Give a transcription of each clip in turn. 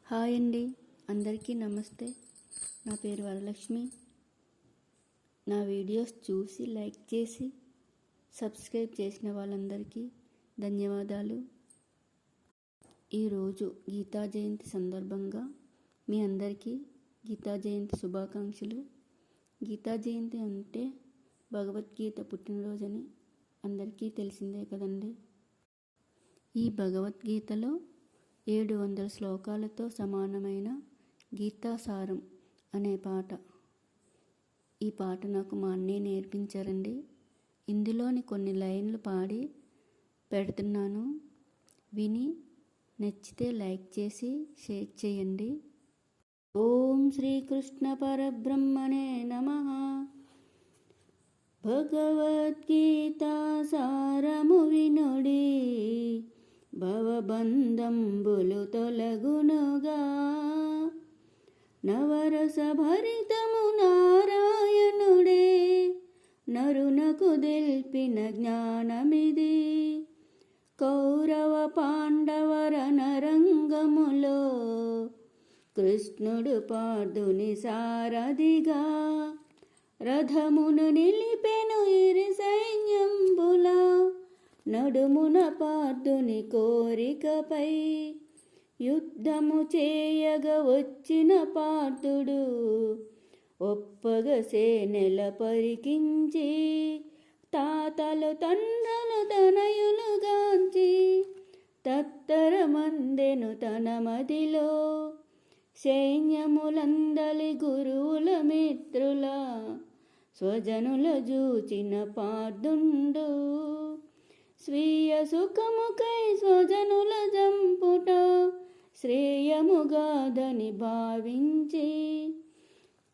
Hi అండి, అందరికీ నమస్తే. నా పేరు వరలక్ష్మి. నా వీడియోస్ చూసి లైక్ చేసి సబ్స్క్రైబ్ చేసిన వాళ్ళందరికీ ధన్యవాదాలు. ఈరోజు గీతా జయంతి సందర్భంగా మీ అందరికీ గీతా జయంతి శుభాకాంక్షలు. గీతా జయంతి అంటే భగవద్గీత పుట్టినరోజని అందరికీ తెలిసిందే కదండి. ఈ భగవద్గీతలో 700 శ్లోకాలతో సమానమైన గీతాసారం అనే పాట. ఈ పాట నాకు మా అన్నయ్య నేర్పించారండి. ఇందులోని కొన్ని లైన్లు పాడి పెడుతున్నాను. విని నచ్చితే లైక్ చేసి షేర్ చేయండి. ఓం శ్రీకృష్ణ పరబ్రహ్మణే నమః. భగవద్గీతా సారము వినుడి, భవబంధంబులు తొలగునుగా. నవరస భరితము నారాయణుడే, నరునకు దెల్పిన జ్ఞానమిది. కౌరవ పాండవ రణరంగములో కృష్ణుడు పార్థుని సారథిగా. రథమును నిలిపెను ఇరు సైన్యంబుల, నడుమున పార్థుని కోరికపై. యుద్ధము చేయగ వచ్చిన పార్థుడు, ఒప్పగ సేనెల పరికించి. తాతలు తండ్రులు తనయులు గాంచి, తత్తరమందెను తన మదిలో. సైన్యములందలి గురువుల మిత్రుల, స్వజనుల జూచిన పార్థుండు. స్వీయ సుఖముకై స్వజనుల జంపుట, శ్రేయముగాదని భావించి.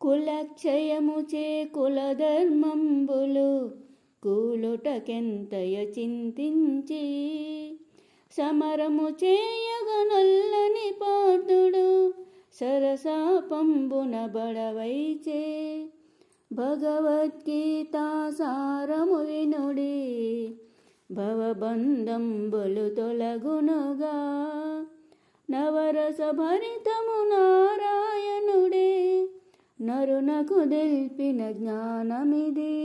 కులక్షయము చే కులధర్మంబులు కూలుటకెంతయ చింతించి. సమరము చేయగ నొల్లని పార్థుడు, సరసాపంబున బడవైచే. భగవద్గీతా సారము వినుడి, భవబంధంబులు తొలగునుగా. నవరస భరితము నారాయణుడే, నరునకు దెల్పిన జ్ఞానమిది.